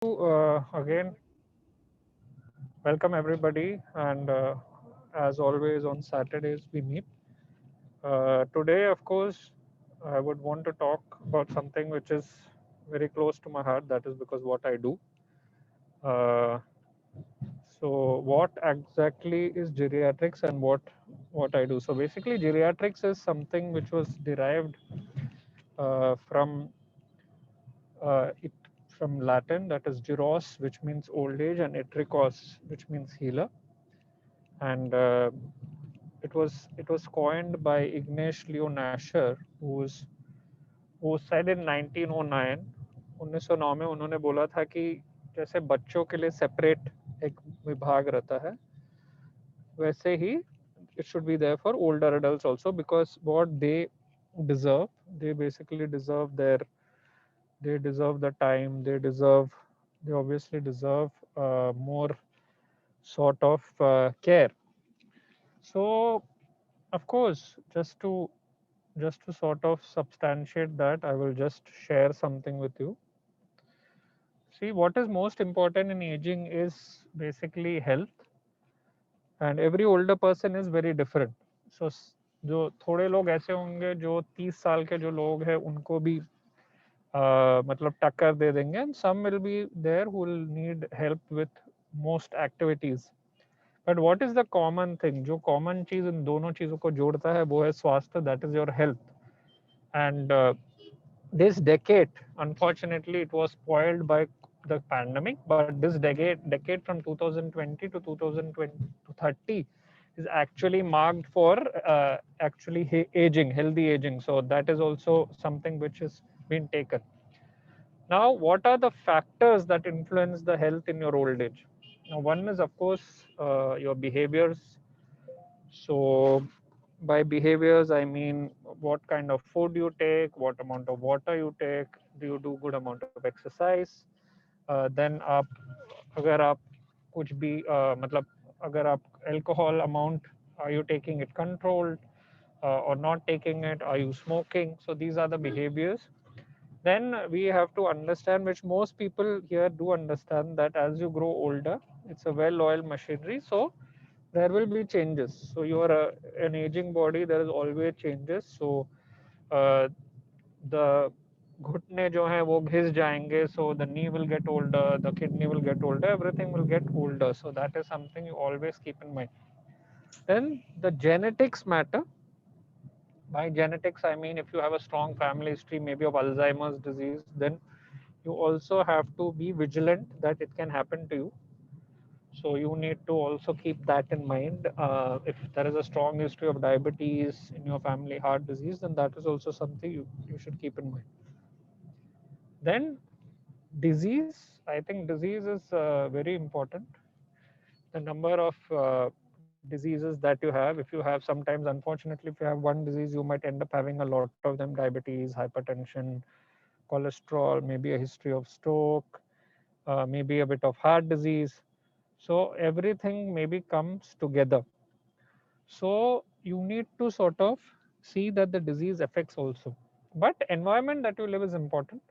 Again, welcome everybody, and as always on Saturdays we meet. Today, of course, I would want to talk about something which is very close to my heart. That is because what I do. Uh, so, what exactly is geriatrics and what I do? So, basically, geriatrics is something which was derived from it from Latin, that is geros, which means old age, and etrikos, which means healer. And it was coined by Ignace Leo Nasher, who said in 1909 1909 में उन्होंने बोला था कि जैसे बच्चों के लिए separate एक विभाग रहता है, वैसे ही it should be there for older adults also, because what they deserve, they basically deserve the time, they obviously deserve more sort of care. So of course, just to sort of substantiate that, I will just share something with you. See, what is most important in aging is basically health, and every older person is very different. So जो थोड़े लोग ऐसे होंगे जो 30 साल के जो लोग हैं उनको भी मतलब टक्कर दे देंगे, and some will be there who will need help with most activities. But what is the common thing, जो कॉमन चीज इन दोनों चीजों को जोड़ता है वो है स्वास्थ्य, that is your health. And this decade, unfortunately, it was spoiled by the pandemic. But this decade from 2020 to 2030 is actually marked for actually aging, healthy aging. So that is also something which has been taken. Now, what are the factors that influence the health in your old age? Now, one is, of course, your behaviors. So, by behaviors, I mean what kind of food you take, what amount of water you take, do you do good amount of exercise. Then आप अगर आप कुछ भी मतलब अगर आप alcohol amount, are you taking it controlled or not taking it, are you smoking? So these are the behaviors. Then we have to understand, which most people here do understand, that as you grow older, it's a well-oiled machinery, so there will be changes. So you are an aging body, there is always changes. So uh, the घुटने जो हैं वो घिस जाएंगे, so the knee will get older, the kidney will get older, everything will get older. So that is something you always keep in mind. Then the genetics matter. By genetics, I mean if you have a strong family history, maybe of Alzheimer's disease, then you also have to be vigilant that it can happen to you. So you need to also keep that in mind. If there is a strong history of diabetes in your family, heart disease, then that is also something you should keep in mind. Then disease, I think disease is very important. The number of diseases that you have, if you have, sometimes unfortunately if you have one disease, you might end up having a lot of them: diabetes, hypertension, cholesterol, maybe a history of stroke, maybe a bit of heart disease. So everything maybe comes together. So you need to sort of see that the disease affects also. But environment that you live is important.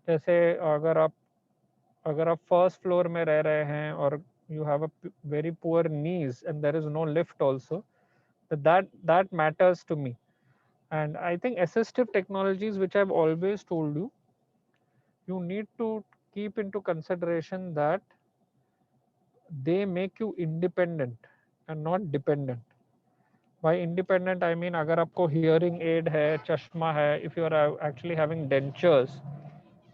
जैसे अगर आप first floor में रह रहे हैं और you have a very poor knees and there is no lift also, that matters to me. And I think assistive technologies, which I've always told you, you need to keep into consideration that they make you independent and not dependent. By independent, I mean अगर आपको hearing aid है, चश्मा है, if you are actually having dentures,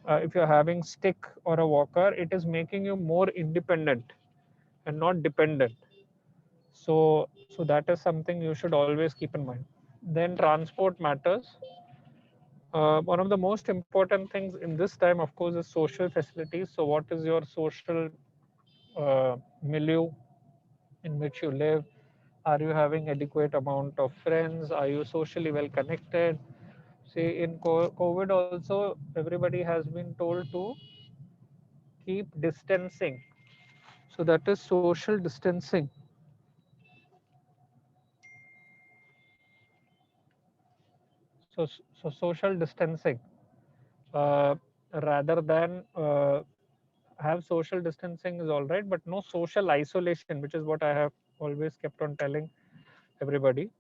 if you're having stick or a walker, it is making you more independent and not dependent. So that is something you should always keep in mind. Then transport matters. One of the most important things in this time, of course, is social facilities. So what is your social milieu in which you live? Are you having adequate amount of friends? Are you socially well connected? See, in COVID also, everybody has been told to keep distancing. So that is social distancing. So social distancing, uh, rather than have social distancing is all right, but no social isolation, which is what I have always kept on telling everybody.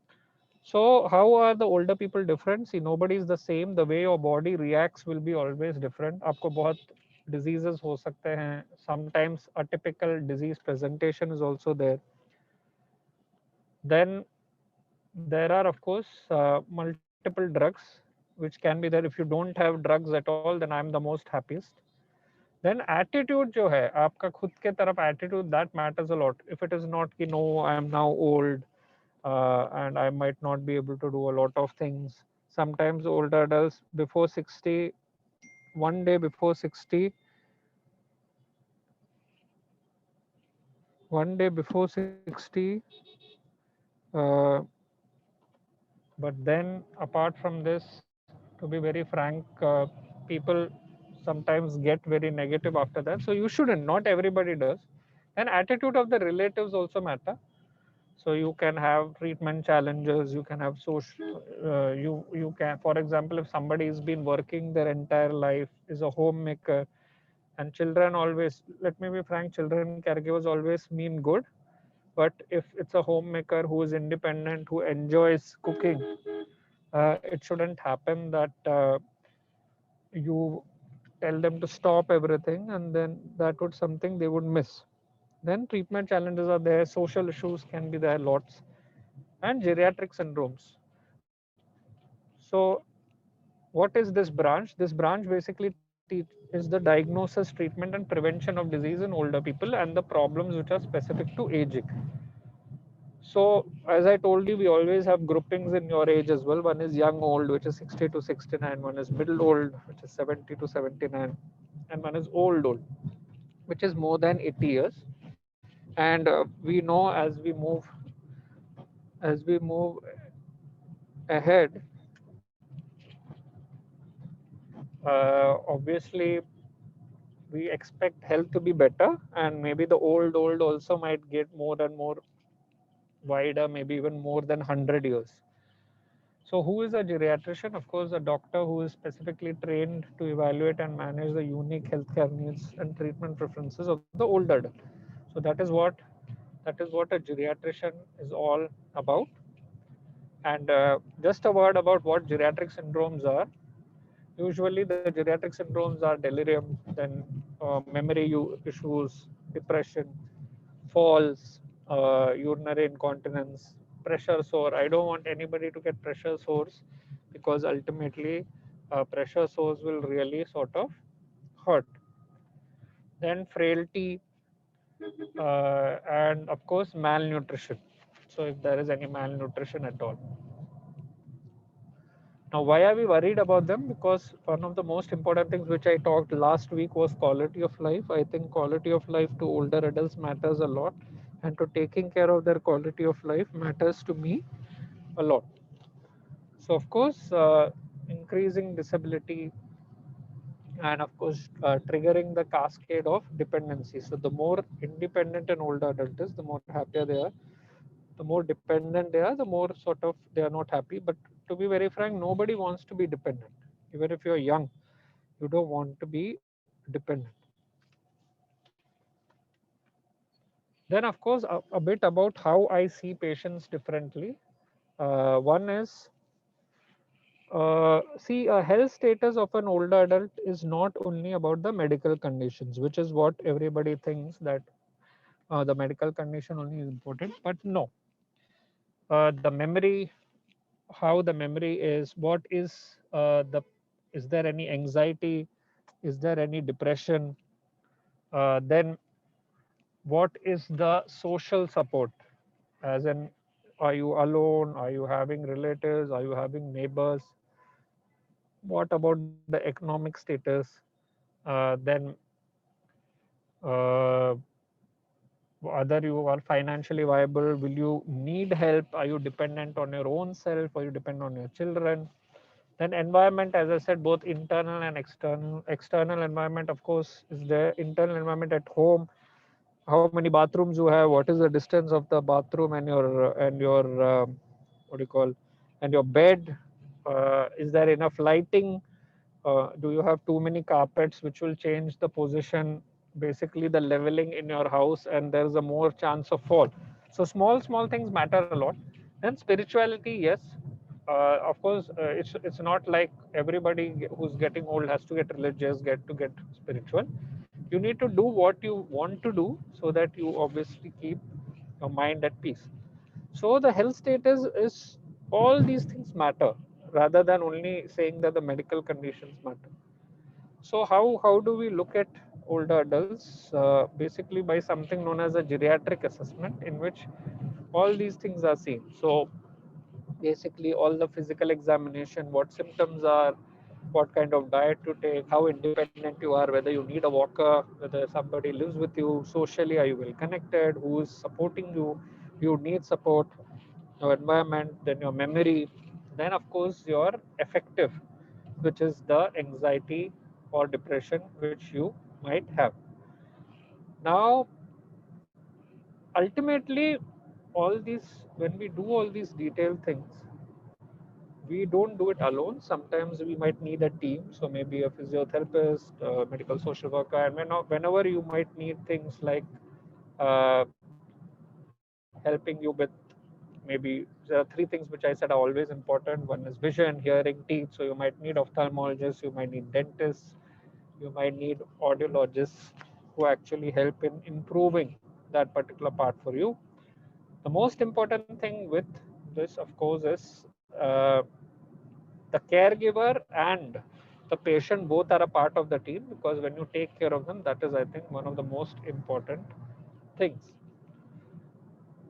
So how are the older people different? See, nobody is the same. The way your body reacts will be always different. आपको बहुत diseases हो सकते हैं. Sometimes a typical disease presentation is also there. Then there are of course multiple drugs which can be there. If you don't have drugs at all, then I'm the most happiest. Then attitude जो है आपका खुद के तरफ attitude, that matters a lot. If it is not कि no, I am now old and I might not be able to do a lot of things. Sometimes older adults before 60, one day before 60, one day before 60, uh, but then apart from this, to be very frank, people sometimes get very negative after that. So you shouldn't, not everybody does. And attitude of the relatives also matter. So you can have treatment challenges, you can have social, you can, for example, if somebody has been working their entire life, is a homemaker, and children always, let me be frank, children caregivers always mean good. But if it's a homemaker who is independent, who enjoys cooking, it shouldn't happen that you tell them to stop everything, and then that would something they would miss. Then treatment challenges are there, social issues can be there lots, and geriatric syndromes. So what is this branch? This branch basically is the diagnosis, treatment, and prevention of disease in older people and the problems which are specific to aging. So as I told you, we always have groupings in your age as well. One is young old, which is 60 to 69. One is middle old, which is 70 to 79. And one is old, which is more than 80 years. And we know as we move ahead, obviously we expect health to be better, and maybe the old also might get more and more wider, maybe even more than 100 years. So who is a geriatrician? Of course, a doctor who is specifically trained to evaluate and manage the unique healthcare needs and treatment preferences of the older adult. So that is what a geriatrician is all about. And just a word about what geriatric syndromes are. Usually, the geriatric syndromes are delirium, then memory issues, depression, falls, urinary incontinence, pressure sore. I don't want anybody to get pressure sores, because ultimately pressure sores will really sort of hurt. Then frailty, and of course malnutrition. So if there is any malnutrition at all. Now, why are we worried about them? Because one of the most important things which I talked last week was quality of life. I think quality of life to older adults matters a lot, and to taking care of their quality of life matters to me a lot. So, of course, increasing disability, and of course, triggering the cascade of dependency. So, the more independent an older adult is, the more happier they are. The more dependent they are, the more sort of they are not happy. But to be very frank, nobody wants to be dependent. Even if you're young, you don't want to be dependent. Then, of course, a bit about how I see patients differently. One is, see, a health status of an older adult is not only about the medical conditions, which is what everybody thinks, that the medical condition only is important. But no, the memory, how the memory is, what is there any anxiety, is there any depression, then what is the social support, as in, are you alone, are you having relatives, are you having neighbors, what about the economic status, then uh, whether you are financially viable, will you need help, are you dependent on your own self, are you dependent on your children. Then environment, as I said, both internal and external. External environment, of course, is there. Internal environment at home, how many bathrooms you have, what is the distance of the bathroom and your what do you call, and your bed, is there enough lighting, do you have too many carpets which will change the position, basically the leveling in your house, and there's a more chance of fall. So small things matter a lot. Then spirituality, yes, of course, it's not like everybody who's getting old has to get religious, get spiritual. You need to do what you want to do so that you obviously keep your mind at peace. So the health status is, all these things matter rather than only saying that the medical conditions matter. So how do we look at older adults? Basically by something known as a geriatric assessment, in which all these things are seen. So basically all the physical examination, what symptoms are, what kind of diet to take, how independent you are, whether you need a walker, whether somebody lives with you, socially are you well connected, who is supporting you, you need support, your environment, then your memory, then of course your affective, which is the anxiety or depression which you might have. Now ultimately, all these, when we do all these detailed things, we don't do it alone. Sometimes we might need a team, so maybe a physiotherapist, a medical social worker, and whenever you might need things like uh, helping you with, maybe there are three things which I said are always important. One is vision, hearing, teeth. So you might need ophthalmologists, you might need dentists, you might need audiologists who actually help in improving that particular part for you. The most important thing with this, of course, is the caregiver and the patient both are a part of the team, because when you take care of them, that is, I think, one of the most important things.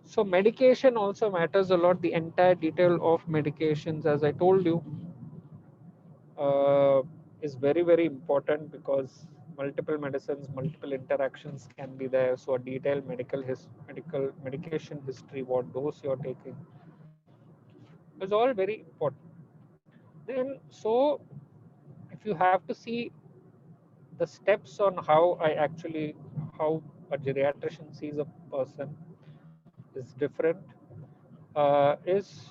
So medication also matters a lot. The entire detail of medications, as I told you, uh, is very important, because multiple medicines, multiple interactions can be there. So a detailed medical medication history, what dose you're taking, is all very important. Then, so if you have to see the steps on how I actually, how a geriatrician sees a person is different, is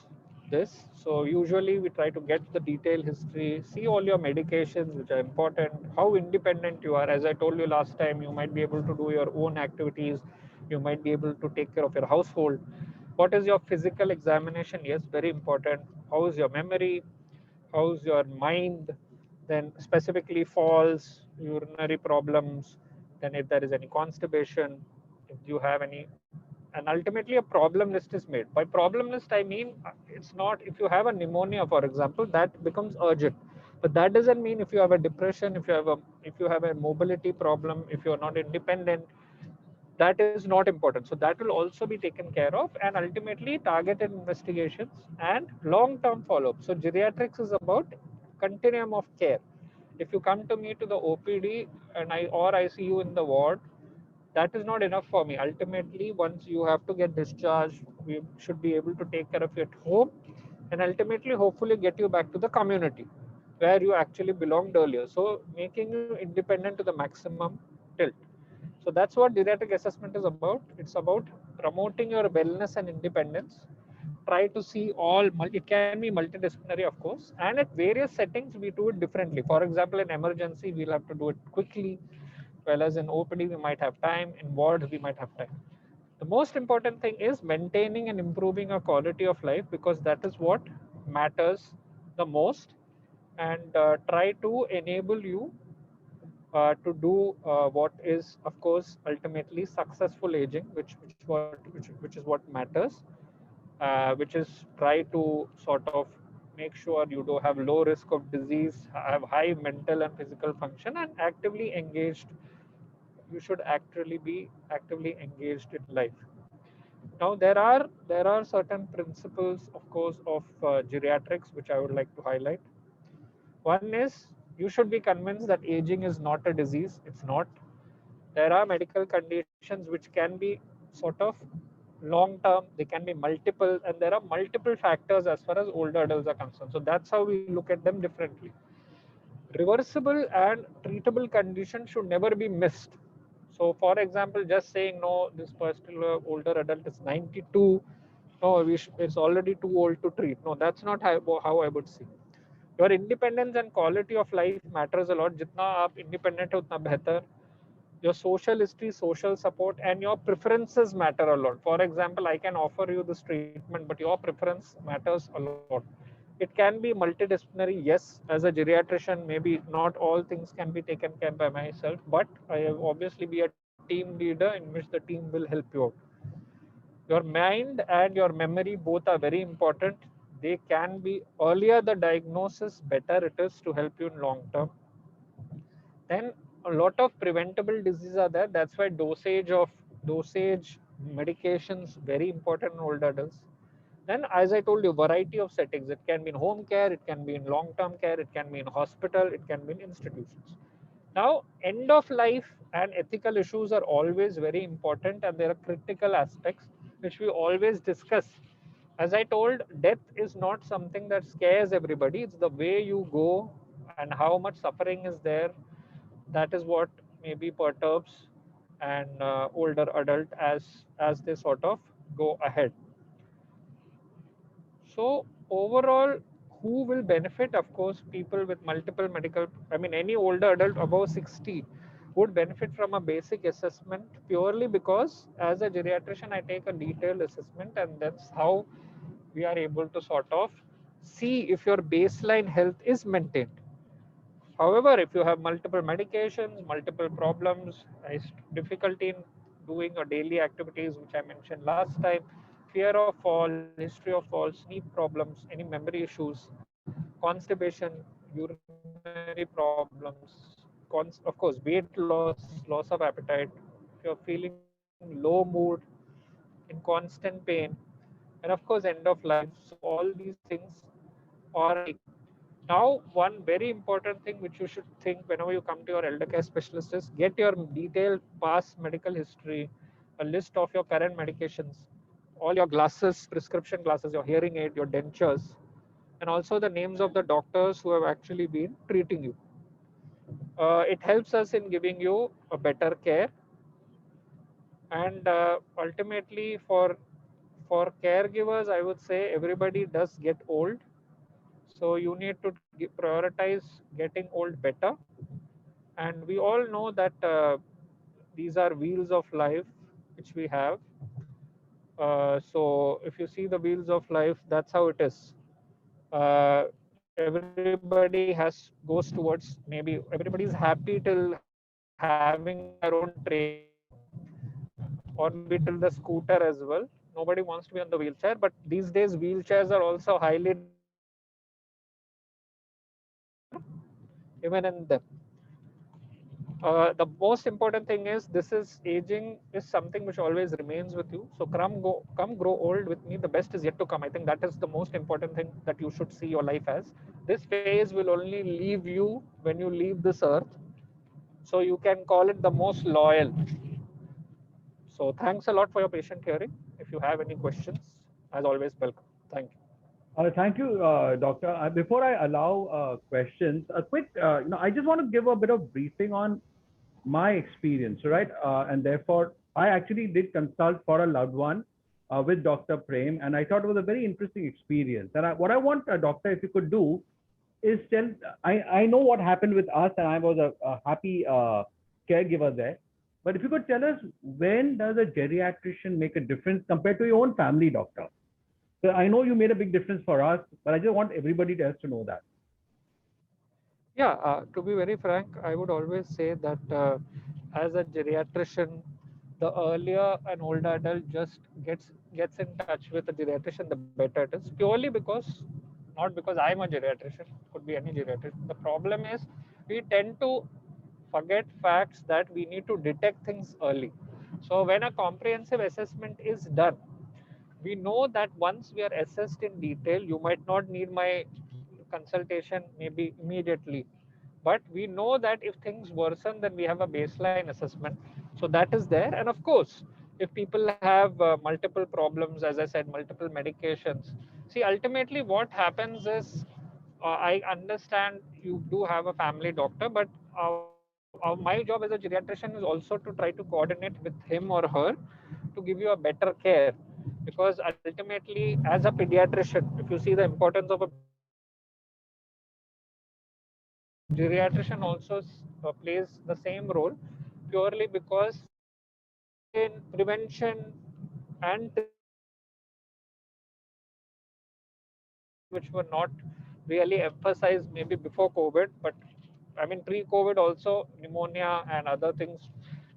this. So usually we try to get the detailed history, see all your medications which are important, how independent you are. As I told you last time, you might be able to do your own activities, you might be able to take care of your household. What is your physical examination? Yes, very important. How is your memory? How's your mind? Then specifically falls, urinary problems, then if there is any constipation, if you have any, and ultimately a problem list is made. By problem list, I mean it's not, if you have a pneumonia, for example, that becomes urgent. But that doesn't mean if you have a depression, if you have a mobility problem, if you're not independent, that is not important. So that will also be taken care of, and ultimately targeted investigations and long-term follow-up. So geriatrics is about continuum of care. If you come to me to the OPD and I see you in the ward, that is not enough for me. Ultimately, once you have to get discharged, we should be able to take care of you at home, and ultimately, hopefully, get you back to the community where you actually belonged earlier. So making you independent to the maximum tilt. So that's what geriatric assessment is about. It's about promoting your wellness and independence. Try to see all, it can be multidisciplinary, of course, and at various settings, we do it differently. For example, in emergency, we'll have to do it quickly, whereas in OPD, we might have time, in wards, we might have time. The most important thing is maintaining and improving our quality of life, because that is what matters the most, and try to enable you to do what is, of course, ultimately successful aging, which is what matters, which is try to sort of make sure you do have low risk of disease, have high mental and physical function, and actively engaged. You should actually be actively engaged in life. Now there are certain principles, of course, of geriatrics which I would like to highlight. One is, you should be convinced that aging is not a disease. It's not. There are medical conditions which can be sort of long term, they can be multiple, and there are multiple factors as far as older adults are concerned. So that's how we look at them differently. Reversible and treatable conditions should never be missed. So for example, just saying no, this particular older adult is 92, no, it's already too old to treat. No, that's not how I would see. Your independence and quality of life matters a lot. जितना आप independent हो उतना बेहतर. Your social history, social support, and your preferences matter a lot. For example, I can offer you this treatment, but your preference matters a lot. It can be multidisciplinary, yes. As a geriatrician, maybe not all things can be taken care by myself, but I will obviously be a team leader in which the team will help you out. Your mind and your memory both are very important. They can be earlier the diagnosis, better it is to help you in long term. Then a lot of preventable diseases are there. That's why dosage medications very important in older adults. Then, as I told you, variety of settings. It can be in home care, it can be in long-term care, it can be in hospital, it can be in institutions. Now, end of life and ethical issues are always very important, and there are critical aspects which we always discuss. As I told, death is not something that scares everybody. It's the way you go and how much suffering is there. That is what maybe perturbs an older adult as they sort of go ahead. So overall, who will benefit? Of course, people with multiple medical, I mean, any older adult above 60 would benefit from a basic assessment purely because as a geriatrician, I take a detailed assessment, and that's how we are able to sort of see if your baseline health is maintained. However, if you have multiple medications, multiple problems, difficulty in doing your daily activities, which I mentioned last time, fear of fall, history of fall, sleep problems, any memory issues, constipation, urinary problems, of course, weight loss, loss of appetite, if you're feeling low mood, in constant pain, and of course, end of life. So, all these things are a big. Now, one very important thing which you should think whenever you come to your elder care specialist is get your detailed past medical history, a list of your current medications, all your glasses, prescription glasses, your hearing aid, your dentures, and also the names of the doctors who have actually been treating you. It helps us in giving you a better care, and ultimately for caregivers, I would say everybody does get old. So you need to prioritize getting old better. And we all know that these are wheels of life which we have. So if you see the wheels of life, that's how it is. Everybody has goes towards, maybe everybody is happy till having their own train or maybe till the scooter as well. Nobody wants to be on the wheelchair, but these days wheelchairs are also highly demanded. Even in them, the most important thing is this is aging is something which always remains with you. So come grow old with me. The best is yet to come. I think that is the most important thing that you should see your life as. This phase will only leave you when you leave this earth. So you can call it the most loyal. So thanks a lot for your patient hearing. If you have any questions, as always, welcome. Thank you. Thank you, Doctor. Before I allow questions, a quick, I just want to give a bit of briefing on my experience, right? And therefore, I actually did consult for a loved one with Dr. Prem, and I thought it was a very interesting experience. And what I want, Doctor, if you could do, is tell. I know what happened with us, and I was a happy caregiver there. But if you could tell us, when does a geriatrician make a difference compared to your own family doctor? So I know you made a big difference for us, but I just want everybody else to know that. Yeah, to be very frank, I would always say that as a geriatrician, the earlier an older adult just gets in touch with a geriatrician, the better it is. Purely because, not because I'm a geriatrician, could be any geriatrician. The problem is we tend to forget facts that we need to detect things early. So when a comprehensive assessment is done, we know that once we are assessed in detail, you might not need my consultation maybe immediately, but we know that if things worsen, then we have a baseline assessment. So that is there. And of course, if people have multiple problems, as I said, multiple medications, see, ultimately what happens is, I understand you do have a family doctor, but my job as a geriatrician is also to try to coordinate with him or her to give you a better care. Because ultimately, as a pediatrician, if you see the importance of a pediatrician, geriatrician also plays the same role, purely because in prevention and which were not really emphasized maybe before COVID, but I mean pre-COVID also pneumonia and other things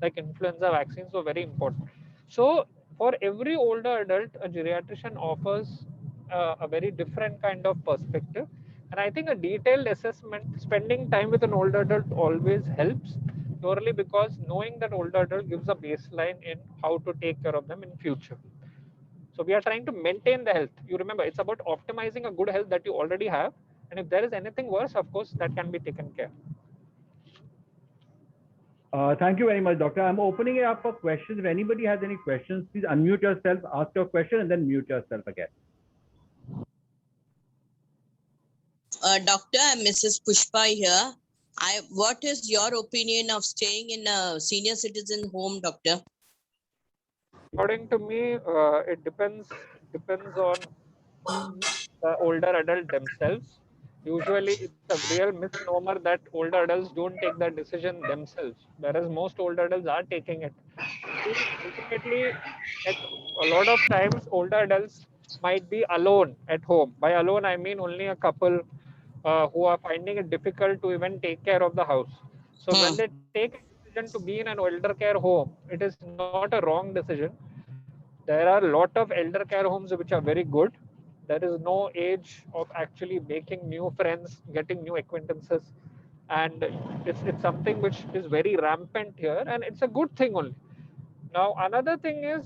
like influenza vaccines were very important. So for every older adult, a geriatrician offers a very different kind of perspective. And I think a detailed assessment, spending time with an older adult always helps, purely because knowing that older adult gives a baseline in how to take care of them in future. So we are trying to maintain the health. You remember, it's about optimizing a good health that you already have. And if there is anything worse, of course, that can be taken care. Thank you very much, Doctor. I'm opening it up for questions. If anybody has any questions, please unmute yourself, ask your question, and then mute yourself again. Doctor, I'm Mrs. Pushpa here. What is your opinion of staying in a senior citizen home, Doctor? According to me, it depends on the older adult themselves. Usually, it's a real misnomer that older adults don't take that decision themselves, whereas most older adults are taking it. See, ultimately, at a lot of times, older adults might be alone at home. By alone, I mean only a couple who are finding it difficult to even take care of the house. So when they take a decision to be in an elder care home, it is not a wrong decision. There are a lot of elder care homes which are very good. There is no age of actually making new friends, getting new acquaintances, and it's something which is very rampant here, and it's a good thing only. Now, another thing is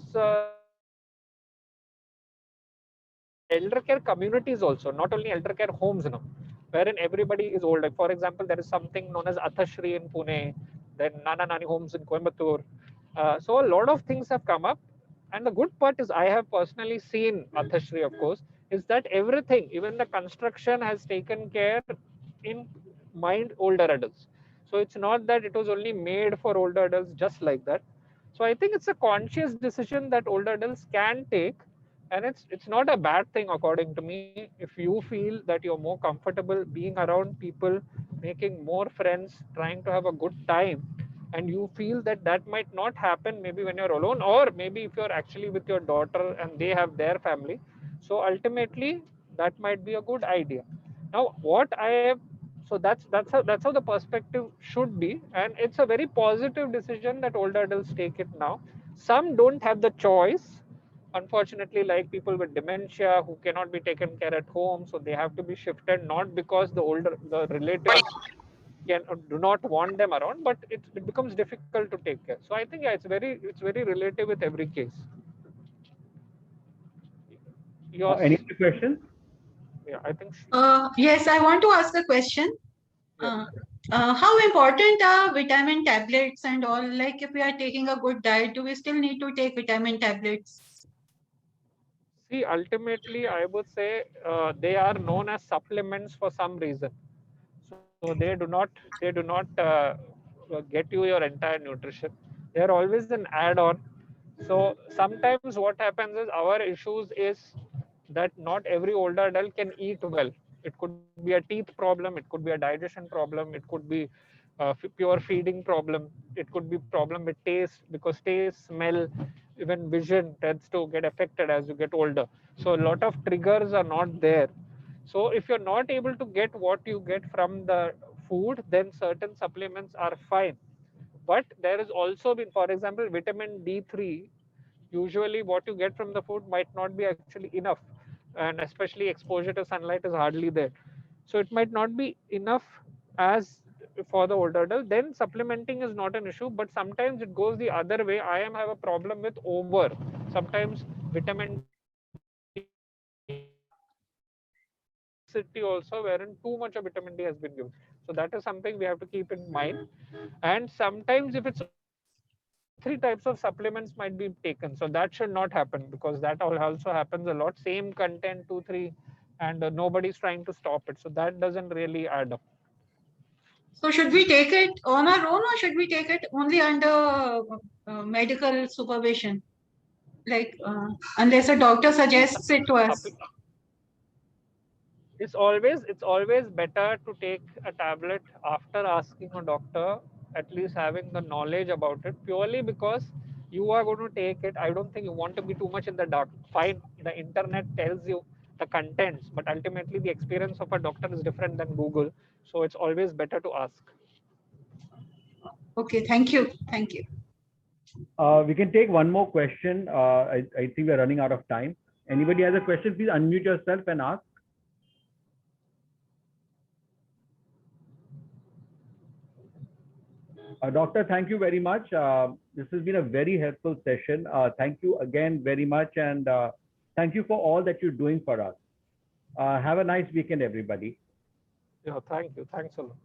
elder care communities also, not only elder care homes now, wherein everybody is old. Like for example, there is something known as Athashri in Pune, then Nana Nani homes in Coimbatore. So a lot of things have come up. And the good part is I have personally seen Athashri, of course, is that everything, even the construction has taken care in mind older adults. So it's not that it was only made for older adults just like that. So I think it's a conscious decision that older adults can take, and it's not a bad thing according to me. If you feel that you're more comfortable being around people, making more friends, trying to have a good time, and you feel that that might not happen maybe when you're alone, or maybe if you're actually with your daughter and they have their family, so ultimately that might be a good idea. Now what I have, so that's how the perspective should be, and it's a very positive decision that older adults take it now. Some don't have the choice, unfortunately, like people with dementia who cannot be taken care at home, so they have to be shifted, not because the relatives can do not want them around, but it becomes difficult to take care. So I think yeah, it's very relative with every case. Yours? Any other questions? Yeah, I think Yes, I want to ask a question. yeah. How important are vitamin tablets and all? Like if we are taking a good diet, do we still need to take vitamin tablets? See, ultimately, I would say they are known as supplements for some reason. So they do not get you your entire nutrition. They are always an add-on. So sometimes what happens is our issues is that not every older adult can eat well. It could be a teeth problem, it could be a digestion problem, it could be pure feeding problem, it could be problem with taste, because taste, smell, even vision tends to get affected as you get older. So a lot of triggers are not there. So if you're not able to get what you get from the food, then certain supplements are fine. But there is also been, for example, vitamin D3, usually what you get from the food might not be actually enough, and especially exposure to sunlight is hardly there. So it might not be enough as for the older adult. Then supplementing is not an issue, but sometimes it goes the other way. I am have a problem with over. Sometimes vitamin city also, wherein too much of vitamin D has been given. So that is something we have to keep in mind. And sometimes if it's three types of supplements might be taken, so that should not happen, because that also happens a lot, same content 2 3, and nobody's trying to stop it, so that doesn't really add up. So should we take it on our own or should we take it only under medical supervision? Like unless a doctor suggests it to us. It's always better to take a tablet after asking a doctor at least having the knowledge about it, purely because you are going to take it. I don't think you want to be too much in the dark. Fine, the internet tells you the contents, but ultimately the experience of a doctor is different than Google. So it's always better to ask. Okay, thank you. Thank you. We can take one more question. I think we're running out of time. Anybody has a question, please unmute yourself and ask. Doctor, thank you very much. This has been a very helpful session. Thank you again very much. And thank you for all that you're doing for us. Have a nice weekend, everybody. Yeah, thank you. Thanks a lot.